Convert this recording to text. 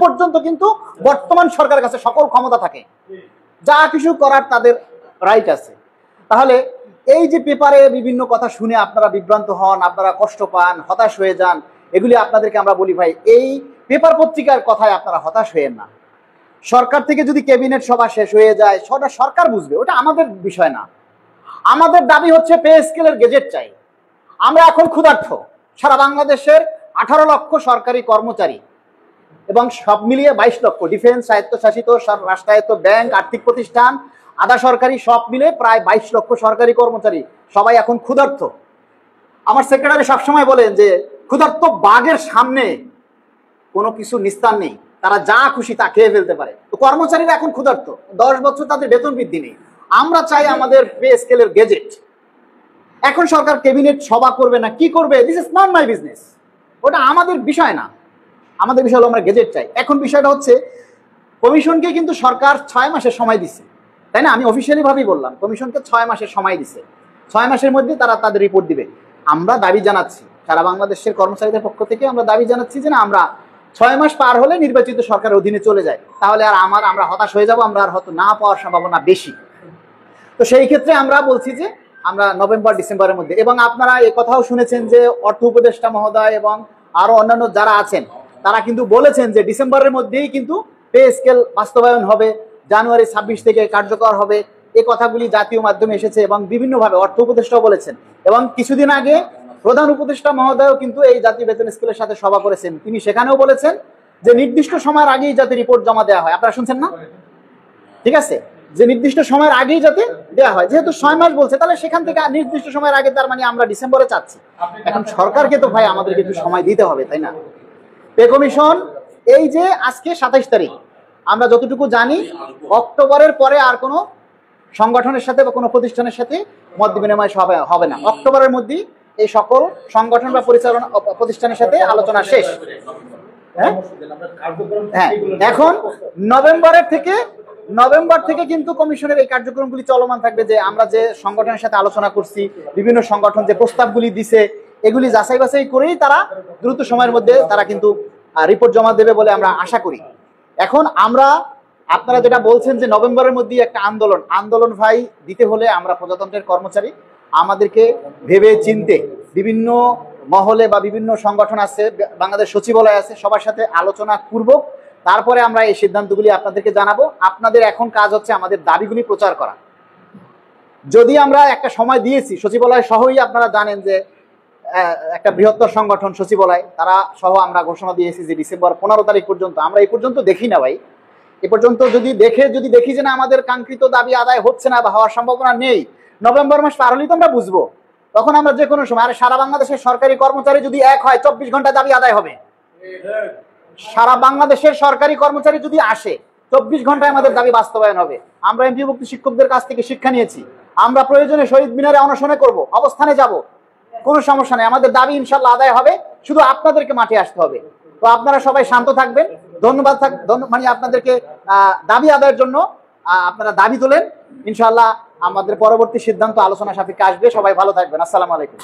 পর্যন্ত কিন্তু বর্তমান সরকারের কাছে সকল ক্ষমতা থাকে, যা কিছু করার তাদের রাইট আছে। তাহলে এই যে পেপারে বিভিন্ন কথা শুনে আপনারা বিভ্রান্ত হন, আপনারা কষ্ট পান, হতাশ হয়ে যান, এগুলি আপনাদেরকে আমরা বলি ভাই, এই পেপার পত্রিকার কথায় আপনারা হতাশ হয়েন না। সরকার থেকে যদি ক্যাবিনেট সভা শেষ হয়ে যায়, সেটা সরকার বুঝবে, ওটা আমাদের বিষয় না। আমাদের দাবি হচ্ছে পে স্কেলের গেজেট চাই। আমরা এখন ক্ষুধার্ত। সারা বাংলাদেশের 18 লক্ষ সরকারি কর্মচারী এবং সব মিলিয়ে 22 লক্ষ, ডিফেন্স, স্বায়ত্তশাসিত, রাষ্ট্রায়ত্ত ব্যাংক, আর্থিক প্রতিষ্ঠান, আধা সরকারি, সব মিলে প্রায় 22 লক্ষ সরকারি কর্মচারী, সবাই এখন ক্ষুধার্ত। আমার সেক্রেটারি সবসময় বলেন যে ক্ষুধার্ত বাঘের সামনে কোনো কিছু নিস্তার নেই, তারা যা খুশি তা খেয়ে ফেলতে পারে। তো কর্মচারীরা এখন ক্ষুধার্ত, 10 বছর তাদের বেতন বৃদ্ধি নেই। আমরা চাই আমাদের পে স্কেলের গেজেট। এখন সরকার ক্যাবিনেট সভা করবে না কি করবে, this is not my business, ওটা আমাদের বিষয় না। আমাদের বিষয় হলো আমরা গেজেট চাই। এখন বিষয়টা হচ্ছে কমিশনকে কিন্তু সরকার 6 মাসের সময় দিছে, তাই না? আমি অফিসিয়ালি ভাবেই বললাম, কমিশনকে 6 মাসের সময় দিছে। 6 মাসের মধ্যে তারা তাদের রিপোর্ট দিবে। আমরা দাবি জানাচ্ছি, সারা বাংলাদেশের কর্মচারীদের পক্ষ থেকে আমরা দাবি জানাচ্ছি যে না, আমরা 6 মাস পার হলে নির্বাচিত সরকারের অধীনে চলে যায়, তাহলে আর আমরা হতাশ হয়ে যাব, আমরা আর হয়তো না পাওয়ার সম্ভাবনা বেশি। তো সেই ক্ষেত্রে আমরা বলছি যে আমরা নভেম্বর ডিসেম্বরের মধ্যে, এবং আপনারা এই কথাও শুনেছেন যে অর্থ উপদেষ্টা মহোদয় এবং আরো অন্যান্য যারা আছেন তারা কিন্তু বলেছেন যে ডিসেম্বরের মধ্যেই কিন্তু পে স্কেল বাস্তবায়ন হবে, জানুয়ারি 26 থেকে কার্যকর হবে। এই কথাগুলি জাতীয় মাধ্যমে এসেছে এবং বিভিন্নভাবে অর্থ উপদেষ্টাও বলেছেন, এবং কিছুদিন আগে প্রধান উপদেষ্টা মহোদয়ও কিন্তু এই জাতীয় বেতন স্কেলের সাথে সভা করেছেন। তিনি সেখানেও বলেছেন যে নির্দিষ্ট সময়ের আগেই যাতে রিপোর্ট জমা দেওয়া হয়। আপনারা শুনছেন না? ঠিক আছে, যে নির্দিষ্ট সময়ের আগেই যাতে দেওয়া হয়। যেহেতু 6 মাস বলছে, তাহলে সেখান থেকে নির্দিষ্ট সময়ের আগে, তার মানে আমরা ডিসেম্বরে চাচ্ছি। এখন সরকারকে তো ভাই আমাদেরকে একটু সময় দিতে হবে, তাই না? পে কমিশন এই যে আজকে 27 তারিখ, আমরা যতটুকু জানি অক্টোবরের পরে আর কোনো সংগঠনের সাথে বা কোনো প্রতিষ্ঠানের সাথে মত বিনিময় হবে না। অক্টোবরের মধ্যেই এই সকল সংগঠন বা পরিচালনা প্রতিষ্ঠানের সাথে আলোচনা শেষ। হ্যাঁ, এখন নভেম্বর থেকে কিন্তু কমিশনের এই কার্যক্রমগুলি চলমান থাকবে, যে আমরা যে সংগঠনের সাথে আলোচনা করছি, বিভিন্ন সংগঠন যে প্রস্তাবগুলি দিছে, এগুলি যাচাই বাছাই করেই তারা দ্রুত সময়ের মধ্যে তারা কিন্তু রিপোর্ট জমা দেবে বলে আমরা আশা করি। এখন আপনারা যেটা বলছেন যে নভেম্বরের মধ্যেই একটা আন্দোলন ভাই দিতে হলে আমরা প্রজাতন্ত্রের কর্মচারী, আমাদেরকে ভেবে চিনতে বিভিন্ন মহলে বা বিভিন্ন সংগঠন আছে, বাংলাদেশ সচিবালয় আছে, সবার সাথে আলোচনা পূর্বক তারপরে আমরা এই সিদ্ধান্তগুলি আপনাদেরকে জানাবো। আপনাদের এখন কাজ হচ্ছে আমাদের দাবিগুলি প্রচার করা। যদি আমরা একটা সময় দিয়েছি, সচিবালয় সহই আপনারা জানেন যে একটা বৃহত্তর সংগঠন সচিবালয়, তারা সহ আমরা ঘোষণা দিয়েছি যে ডিসেম্বর 15 তারিখ পর্যন্ত। আমরা এই পর্যন্ত দেখি না ভাই, এ পর্যন্ত যদি দেখি যে না আমাদের কাঙ্ক্ষিত দাবি আদায় হচ্ছে না বা হওয়ার সম্ভাবনা নেই, নভেম্বর মাস পার হলেই তো আমরা বুঝবো। তখন আমরা যে কোনো সময়, আরে সারা বাংলাদেশের সরকারি কর্মচারী যদি এক হয় 24 ঘন্টা দাবি আদায় হবে। সারা বাংলাদেশের সরকারি কর্মচারী যদি আসে 24 ঘন্টায় আমাদের দাবি বাস্তবায়ন হবে। আমরা এমপিভুক্ত শিক্ষকদের কাছ থেকে শিক্ষা নিয়েছি, আমরা প্রয়োজনে শহীদ মিনারে অনশনে করব, অবস্থানে যাব, কোনো সমস্যা নেই, আমাদের দাবি ইনশাল্লাহ আদায় হবে। শুধু আপনাদেরকে মাঠে আসতে হবে। তো আপনারা সবাই শান্ত থাকবেন। ধন্যবাদ। মানে আপনাদেরকে দাবি আদায়ের জন্য আপনারা দাবি তোলেন, ইনশাল্লাহ আমাদের পরবর্তী সিদ্ধান্ত আলোচনা সাপেক্ষে আসবে। সবাই ভালো থাকবেন। আসসালামু আলাইকুম।